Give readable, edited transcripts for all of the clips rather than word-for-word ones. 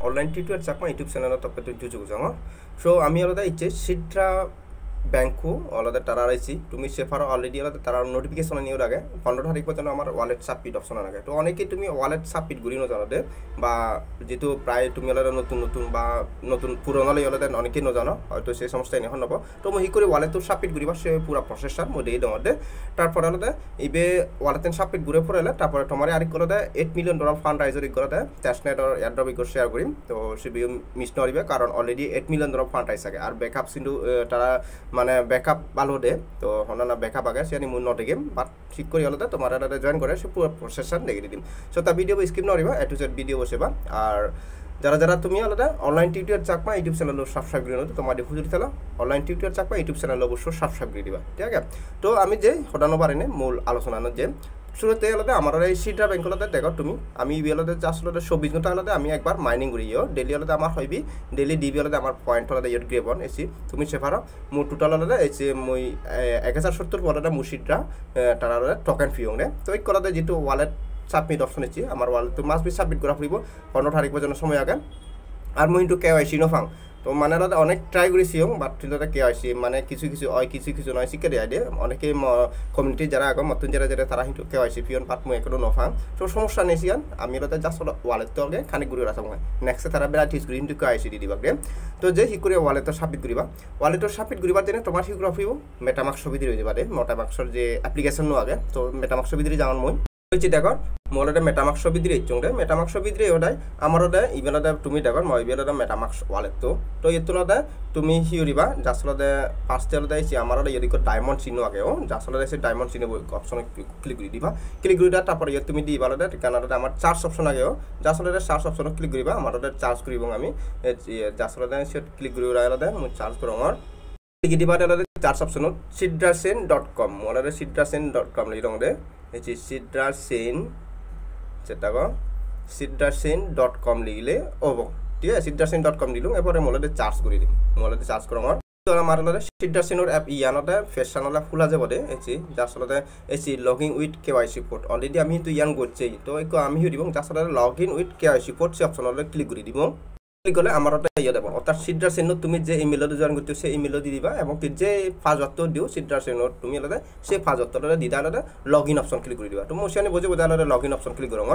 Online tutor Chakma YouTube channel top to juju jango. So ami alada iche Sidra Bank ko alada tara raisi tumi sefaro already alada tara notification aniyo lage 15 tarik পর্যন্ত আমার wallet submit option আনে তো অনেকে তুমি wallet submit করি ন জানোতে বা যেটো প্রায় তুমি alada নতুন নতুন বা নতুন পুরনো লে alada অনেকে ন জানো হয়তো সেই সমস্যা এখন নব তো মই কৰি ওয়ালেট সাবমিট করিবা সে পুরা প্রসেসর মই দেই দমতে তারপর alada ইবে ওয়ালেট সাবমিট করে পড়লে তারপর তোমারে আরেক করতে $8 মিলিয়ন ফান্ডরাইজার করতে টেস্টনেট আর এয়ারড্রপ ইকো শেয়ার করিম তো সে মিস নরিবে কারণ অলরেডি $8 মিলিয়ন ফান্ডরাইজ থাকে আর ব্যাকআপ সিন্ডু তারা মানে ব্যাকআপ ভালো দে তো হনা ব্যাকআপ আগে সে মু নট গেম বাট ঠিক করি হলতে তোমার এটা জয়েন করে সে পুরো প্রসেসর দেখিয়ে দিম সো তা video skip নরিবা A to Z video বসেবা আর যারা যারা তুমি আলাদা online tutor Chakma YouTube channel subscribe করে নাও তোমাদের হুজুর তেলা online tutor Chakma YouTube channel অবশ্যই সাবস্ক্রাইব করে দিবা ঠিক আছে তো আমি যে হটানো পারিনে মূল আলোচনা না যে শুরুতে আলাদা আমার এই সিড্রা ব্যাংক আলাদা দেখো তুমি আমি আলাদা জাস্ট আলাদা 24 ঘন্টা আলাদা আমি একবার মাইনিং করিও ডেইলি আলাদা আমার হইবি ডেইলি ডিবি আলাদা আমার পয়েন্ট আলাদা ইয়ট গ্রেবন এসি তুমি সেফারো মু টোটাল আলাদা এসি মই 1070 আলাদা মুসিড্রা তারা আলাদা টোকেন ফি হংরে তো এই কলাদা যেটো ওয়ালেট সাবমিট অপশন আছে আমার ওয়ালেট তো মাস্ট বি সাবমিট করা পড়িব 15 তারিখ পর্যন্ত সময় আগে আর মই ইনটু কেওয়াইসি নফাং তো মানে আলাদা অনেক ট্রাই করেছি বাট তিলতে কেওয়াইসি মানে কিছু কিছু নয় শিখে দেয় দিয়ে অনেকে কমিউনিটি যারা আগে মতন যারা যারা তারা কিন্তু কেওয়াইসি ফিয়ন পাট মই এখনো নফাং তো সমস্যা নেই সিয়ান আমি আলাদা জাস্ট ওয়ালেট তো আগে খানিক ঘুরে রাখা হয় নেক্সট তারা বেড়া ঠিক করে কিন্তু কেওয়াইসি দি দিবা তো যে হি করে ওয়ালেট সাবমিট করিবা ওয়ালেট সাবমিট করিবার জন্য তোমার হি গ্রাফিও মেটামাক্স সুবিধা রয়ে যাবে মেটামাক্সর যে অ্যাপ্লিকেশন নো আগে তো মেটামাক্স সুবিধা জানান মই হইছে দেখো মোলটা মেটামাক্স সুবিধা ইচংরে মেটামাক্স সুবিধা ওটাই আমারটা ইবেলাদা তুমি দেখো মই ইবেলাদা মেটামাক্স ওয়ালেট তো এতলাদা তুমি হিউরিবা জাসলাদা পাঁচটালদা আইছি আমারটা ইদিক ডায়মন্ড চিহ্ন আগে ও জাসলাদা সে ডায়মন্ড চিহ্ন অপশন ক্লিক করে দিবা ক্লিক করে তারপর তুমি দিবালাদা কানাডা আমার চার্জ অপশন আগে ও জাসলাদা চার্জ অপশন ক্লিক করিবা আমারটা চার্জ করিব আমি জাসলাদা সে ক্লিক করে আলাদা মই চার্জ করব আমার ক্লিক দিবা আলাদা চার্জ অপশন sidrasen.com মোলাদা sidrasen.com লিরংদে এটি sidrasen যেটাগো sidrasen.com লিখলে ওবো ঠিক আছে sidrasen.com দিলুম এরপরে মোলাদে চার্জ করে দিম মোলাদে চার্জ করম তো আমার লদে sidrasenor অ্যাপ ইয়ানতে ফেশনলা খোলা যাব দে এসি জাসলতে এসি login with KYC port already আমি তো ইয়ান করছি তো একো আমি হিরিবং জাসলতে লগইন উইথ কেওয়াইসি পোর্ট সে অপশনলে ক্লিক করে দিব ক্লিক করলে আমারটা ইয়া দেব অর্থাৎ sidrasenor তুমি যে ইমেইলতে জয়েন করতে সেই ইমেইল দি দিবা এবং যে পাসওয়ার্ড দিও sidrasenor তুমি লদে সেই পাসওয়ার্ডটা দিদা লদে লগইন অপশন ক্লিক করে দিবা তো মোশানে বুঝে লদে লগইন অপশন ক্লিক করম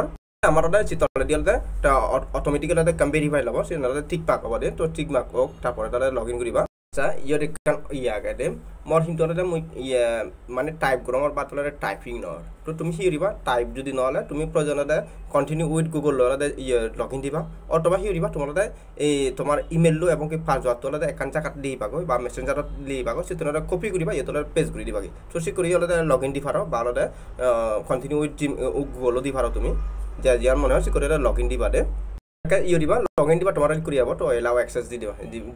আমারটা চিত্রলে দিলতে তা অটোমেটিক্যালি লদে কম ভেরিফাই লব সে লদে ঠিক পাক হবে তো ঠিক মাক ওক তারপরে লদে লগইন করিবা আচ্ছা ইয়র কান ইয়া গাদে মর হিন্তু লদে মই ইয়া মানে টাইপ করমর বাতলরে টাইপিং নর তো তুমি হিরিবা টাইপ যদি নহলে তুমি প্রয়োজনতে কন্টিনিউ উইথ গুগল লদে ইয়া লগইন দিবা অথবা হিরিবা তোমালতে এই তোমার ইমেইল লো এবং কি পাসওয়ার্ড লদে একান জায়গা দি পাগো বা মেসেঞ্জারত দি পাগো সেতনরে কপি করিবা ইতলরে পেস্ট কৰি দিবা কি তো সি কৰি লদে লগইন দি পারো বা লদে কন্টিনিউ উইথ গুগল দি পারো তুমি যে ইয়ার মনে হয় সি করে লগইন দিবা দে ইউ দিবা লগইন দিবা তোমার করি যাব তো এলাও অ্যাক্সেস দি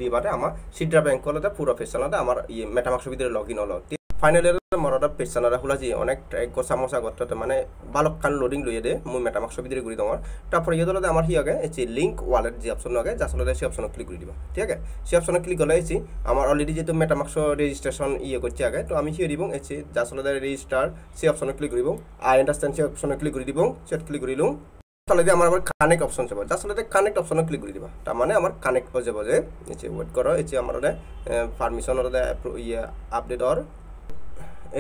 দিবা আমার সিড্রা ব্যাংক লদে পুরো ফেশনতে আমার মেটামাক্স ভিতরে লগইন হলো ফাইনালি মরটা পেছানারা খোলা যে অনেক গোসামসা করতে মানে বালক কান লোডিং লইয়ে দে মুই মেটামাক্স ভিতরে করি তোমার তারপর ইয়েদলতে আমার হি আগে এই লিংক ওয়ালেট যে অপশন আগে জাসলতে সেই অপশন ক্লিক করে দিবা ঠিক আছে সেই অপশন ক্লিক করলে আইছি আমার অলরেডি যেহেতু মেটামাক্স রেজিস্ট্রেশন ইয়ে করছি আগে তো আমি হি দিব এই জাসলতে রেজিস্টার সেই অপশন ক্লিক করিব আই আন্ডারস্ট্যান্ড সেই অপশন ক্লিক করে দিব সেট ক্লিক করিলুম তাহলে আমার আবার কানেক্ট অপশন যাব জাসলতে কানেক্ট অপশন ক্লিক করে দিবা তার মানে আমার কানেক্ট হয়ে যাব যে এই ওয়েট করো এই আমার পারমিশন ইয়ে আপডেট অর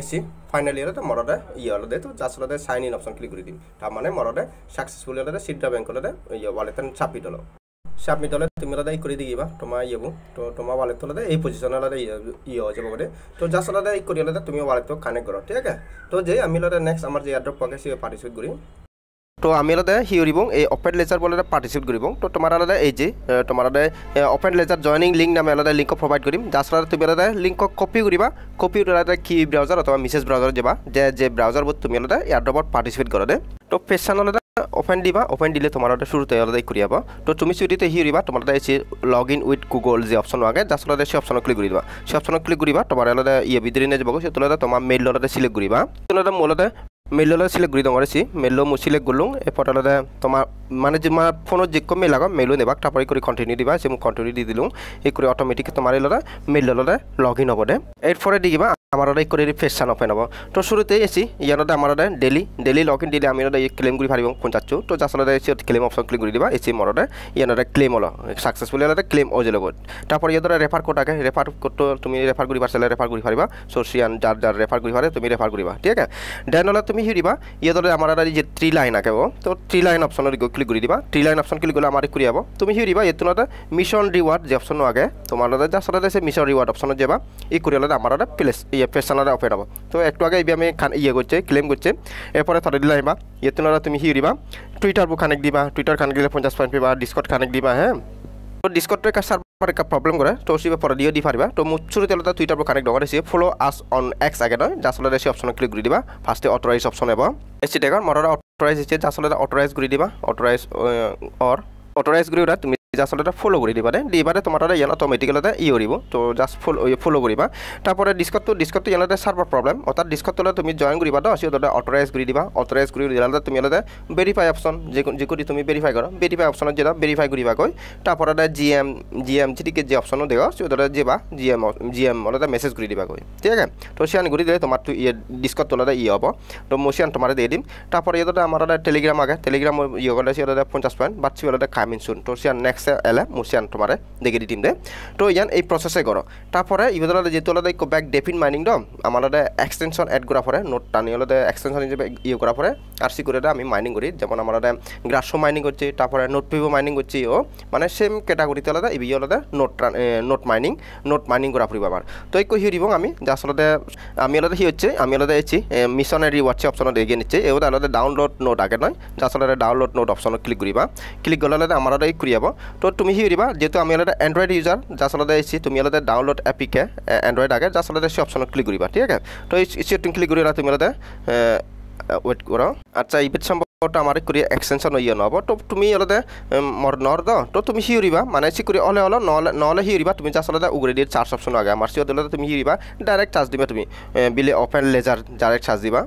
এসি ফাইনালি হলে মরদে ইয়ে হলে তো জাসলতে সাইন ইন অপশন ক্লিক করে দিন তার মানে মরদে সাকসেসফুল হলে সিড্রা ব্যাংক হলে ইয়ে ওয়ালেট সাবমিট হলো সাবমিট হলে তুমি হলে করে দিবা তোমার ইয়েবো তো তোমার ওয়ালেট হলে এই পজিশন হলে ইয়ে হয়ে যাব বলে তো জাসলতে এই করে হলে তুমি ওয়ালেট কানেক্ট করো ঠিক আছে তো যে আমি হলে নেক্সট আমার যে এয়ারড্রপ পাকে সে পার্টিসিপেট করি তো আমি আলাদা হিউরিবং এই Openledger বলে পার্টিসিপেট করিবং তো তোমার আলাদা এই যে তোমার আলাদা Openledger জয়নিং লিংক নামে আলাদা লিংক প্রোভাইড করিম যার সাথে তুমি আলাদা লিংক কপি করিবা কপি আলাদা কি ব্রাউজার অথবা মেসেজ ব্রাউজার যাবা যে ব্রাউজার বত তুমি আলাদা এয়ারড্রপত পার্টিসিপেট করে দে তো পেশান আলাদা ওপেন দিবা ওপেন দিলে তোমার আলাদা শুরুতে আলাদা করিবা তো তুমি শুরুতে হিউরিবা তোমার আলাদা এই লগইন উইথ গুগল যে অপশন আগে যার সাথে সেই অপশন ক্লিক করিবা সেই অপশন ক্লিক করিবা তোমার আলাদা ইয়ে ভিতরে নিয়ে যাবো সেটা আলাদা তোমার মেইল আলাদা সিলেক্ট করিবা তোমার মোলাদা মেইল সিলেক্ট করে দংছি মেইল মু সিলেক্ট করলুম এরপর আলাদা তোমার মানে যে ফোনের যে মেইল আগ মেইল নেবা তারপরে করে কন্টিনিউ দিবা সে মু কন্টিনিউ দি দিলুম এই করে অটোমেটিক তোমার আলাদা মেইল আলাদা লগইন হব দে এরপরে দিবা আমার করে ফেস সান ওপেন হব তো শুরুতে এসি ইয়ানতে আমার ডেলি লগ ইন দিলে আমি ক্লেম করে পারিব 50 তো আসলে ক্লেম অপশন ক্লিক করে দিবা এসি মরতে ইয়ানতে ক্লেম হলো সাকসেসফুলি হলে ক্লেম ওজেল গো তারপর ইয়াদরে রেফার কোড আগে রেফার কোড তুমি রেফার করি পারলে রেফার করে পারিবা সোশিয়ান যার রেফার করে পারে তুমি রেফার করিবা ঠিক আছে দেন হলে তুমি হিরিবা ইয়াদরে আমার যে 3 লাইন আগে তো 3 লাইন অপশন ক্লিক করে দিবা 3 লাইন অপশন ক্লিক করলে আমার করে যাব তুমি হিরিবা এতুনতে মিশন রিওয়ার্ড যে অপশন আগে তোমার আসলে সে মিশন রিওয়ার্ড অপশন যাবা ই করে হলে আমার প্লেস ফেস সান ওপেন হব তো একটু আগে আমি করছে ক্লেম করছে এরপরে থরে দিলে আইবা ইয়েতুনারা তুমি হিরিবা টুইটার বু কানেক্ট দিবা টুইটার কানেক্ট দিলে 50 পয়েন্ট পাবা ডিসকর্ড কানেক্ট দিবা হ্যাঁ তো ডিসকর্ড একটা সার্ভার একটা প্রবলেম করে তো সিবা পরে দিয়ে দি পারিবা তো মুছুরে তেলতা টুইটার বু কানেক্ট দরকার আছে ফলো আস অন এক্স আগে নয় আসলে সেই অপশন ক্লিক করে দিবা ফার্স্টে অথরাইজ অপশন এব এসি টাকা মররা অথরাইজ আছে আসলে অথরাইজ করে দিবা অথরাইজ অর অথরাইজ করে তুমি আসলে ফলো করে দিবারে তোমার ইয়ান অটোমেটিক্যালি ই করিব তো জাস্ট ফলো করিবা তারপরে ডিসকর্ড ইয়ানতে সার্ভার প্রবলেম অর্থাৎ ডিসকর্ড তুমি জয়েন করিবা তো আসি অথরাইজ করে দিবা অথরাইজ করে দিলে তুমি ইয়ানতে ভেরিফাই অপশন যে করে তুমি ভেরিফাই করো ভেরিফাই অপশনত যেটা ভেরিফাই করিবা কই তারপরে জিএম যেটিকে যে অপশন দেও সে যাবা জিএম অলরেডি মেসেজ করে দিবা কই ঠিক আছে তো সিয়ান করে দিলে তোমার ডিসকর্ড তোলাতে ই হব তো মোশিয়ান তোমার দিয়ে দিম তারপরে ইয়াতে আমার টেলিগ্রাম আগে টেলিগ্রাম ইয়ে করলে সে 50 পয়েন্ট বাট সে কামিং সুন তো সিয়ান নেক্সট এলে মুসিয়ান তোমারে দেখে দিম দে তো ইয়ান এই প্রসেসে করো তারপরে ইবদলা যেহেতু আলাদা ব্যাক ডেফিন মাইনিং দ আমার এক্সটেনশন এড করা পরে নোট টানি আলাদা এক্সটেনশন হিসেবে ইয়ে করা পরে আরসি করে আমি মাইনিং করি যেমন আমার গ্রাস্য মাইনিং করছি তারপরে নোট পিভো মাইনিং করছি ও মানে সেম ক্যাটাগরিতে আলাদা ইবি আলাদা নোট মাইনিং করা পড়ব আমার তো এই কই দিব আমি যা আসলে আমি আলাদা আমি আলাদা এসেছি মিশনের রিওয়ার্ডস অপশনত এগিয়ে নিচ্ছে এও আলাদা ডাউনলোড নোট আগে নয় যা আসলে ডাউনলোড নোট অপশন ক্লিক করিবা ক্লিক করলে আমার এই করি যাব তো তুমি হিরিবা যেহেতু আমি আলাদা অ্যান্ড্রয়েড ইউজার যা আসলে এসেছি তুমি আলাদা ডাউনলোড অ্যাপিকে অ্যান্ড্রয়েড আগে যা আসলে সে অপশন ক্লিক করিবা ঠিক আছে তো এই সেটিং ক্লিক করিলা তুমি আলাদা ওয়েট করো আচ্ছা ইবেট সম্পর্কটা আমার করি এক্সটেনশন ইয়ে নহব তো তুমি আলাদা নর দ তো তুমি হিরিবা মানে সিকুরি হলে নহলে হিরিবা তুমি যা আসলে উগরে দিয়ে চার্জ অপশন আগে আমার সিও দিলে তুমি হিরিবা ডাইরেক্ট চার্জ দিবা তুমি বিলে ওপেন লেজার ডাইরেক্ট চার্জ দিবা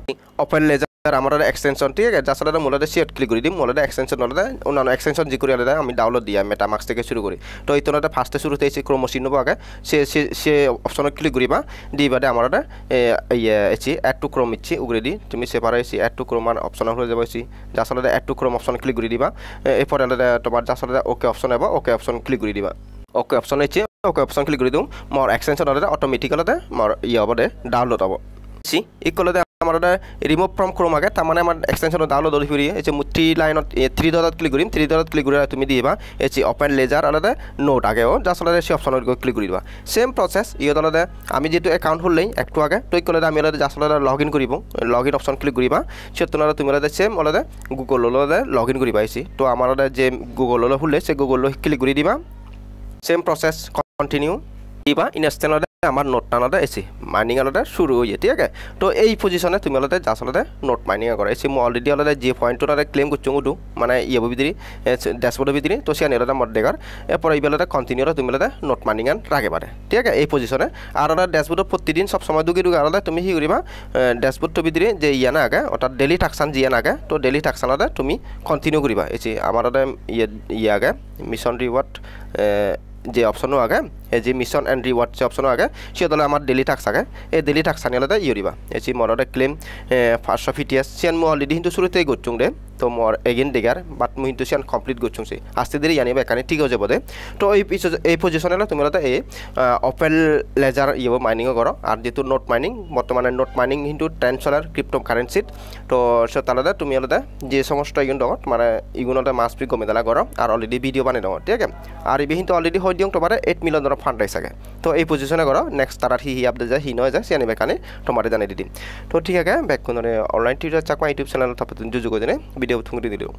ওপেন লেজার আমার এক্সটেনশন ঠিক আছে আসলে মূলত সিট ক্লিক করে দিম মূলত এক্সটেনশন হলে অন্যান্য এক্সটেনশন যে করে আলাদা আমি ডাউনলোড দিই মেটামাক্স থেকে শুরু করি তো এই তোনাতে ফার্স্টে শুরুতে এসে ক্রোম মেশিন নেবো আগে সে অপশন ক্লিক করিবা দিয়ে বাদে আমার এসি অ্যাড টু ক্রোম ইচ্ছি উগরে দিই তুমি সেপারে এসি অ্যাড টু ক্রোম অপশন হয়ে যাবো এসি যা আসলে add to Chrome option click করে দিবা এরপরে তোমার যা আসলে ওকে অপশন হবো ওকে অপশন ক্লিক করে দিবা ওকে অপশন হচ্ছে ওকে অপশন ক্লিক করে দিও মোর এক্সটেনশন হলে অটোমেটিক হলে মোর ইয়ে হব দে ডাউনলোড হবো সি ইকলে আমার রিমুভ ফ্রম ক্রোম আগে তার মানে আমার এক্সটেনশন ডাউনলোড হয়ে ফিরিয়ে এই যে 3 লাইনত 3 ডট ক্লিক করিম 3 ডট ক্লিক করে তুমি দিবা এই যে ওপেন লেজার আলাদা নোট আগেও যা আসলে সে অপশন ক্লিক করে দিবা সেম প্রসেস ইয়ে আলাদা আমি যেহেতু অ্যাকাউন্ট হলেই একটু আগে তো ইকলে আমি আলাদা যা আসলে লগ ইন করিব লগ ইন অপশন ক্লিক করিবা সেতুন তুমি আলাদা সেম আলাদা গুগল আলাদা লগ ইন করিবা আইসি তো আমার যে গুগল হলে সে গুগল ক্লিক করে দিবা সেম প্রসেস কন্টিনিউ দিবা ইনস্ট্যান্ট আমার নোট টানাতে এসি মাইনিং আলাদা শুরু হয়ে ঠিক আছে তো এই পজিশনে তুমি আলাদা যা আসলে নোট মাইনিং করা এসি মু অলরেডি আলাদা যে পয়েন্টটা ক্লেম করছো উঠু মানে ইয়ে ভিতরে ড্যাশবোর্ডের ভিতরে তো সে আলাদা মত দেখার এরপর এই বেলাটা কন্টিনিউ তুমি আলাদা নোট মাইনিং রাখে পারে ঠিক আছে এই পজিশনে আর আলাদা ড্যাশবোর্ডের প্রতিদিন সব সময় দুগে আলাদা তুমি কি করিবা ড্যাশবোর্ডের ভিতরে যে ইয়ানা আগে অর্থাৎ ডেলি টাকসান যে ইয়ানা আগে তো ডেলি টাকসান আলাদা তুমি কন্টিনিউ করিবা এসি আমার আলাদা ইয়ে আগে মিশন রিওয়ার্ড যে অপশনও আগে এই যে মিশন এন্ড রিওয়ার্ড যে অপশনও আগে সে দলে আমার ডেলি টাক্স আগে এই ডেলি টাক্স আনি আলাদা ইউরিবা এই মরটা ক্লেম 500 ফিটিএস সিয়ান মো অলরেডি কিন্তু শুরুতেই গচ্ছুং রে তো মোর এগেন দেগার বাট মুই কিন্তু সিয়ান কমপ্লিট গচ্ছুংছি আস্তে ধীরে জানিবা এখানে ঠিক হয়ে যাবে তো এই পজিশনে তুমি আলাদা এই ওপেন লেজার ইয়ে মাইনিং করো আর যেহেতু নোট মাইনিং বর্তমানে নোট মাইনিং কিন্তু ট্রান্সফার ক্রিপ্টো কারেন্সিত তো সে আলাদা তুমি আলাদা যে সমস্ত ইগুন ডট মানে ইগুনতে মাস্ট বি কমে দেলা করো আর অলরেডি ভিডিও বানাই দাও ঠিক আছে আর এই কিন্তু অলরেডি হয়ে দিও তোমার 8 মিলিয়ন ডলার ফান্ড রাইছে তো এই পজিশনে করো নেক্সট তার হি আপডেট যায় হি নয় যায় সিয়ানি বেকানে তোমার জানিয়ে দিম তো ঠিক আছে ব্যাক কোন online tutor Chakma YouTube channel থাপতে যোগাযোগ করে ভিডিও থুঙ্গি দিও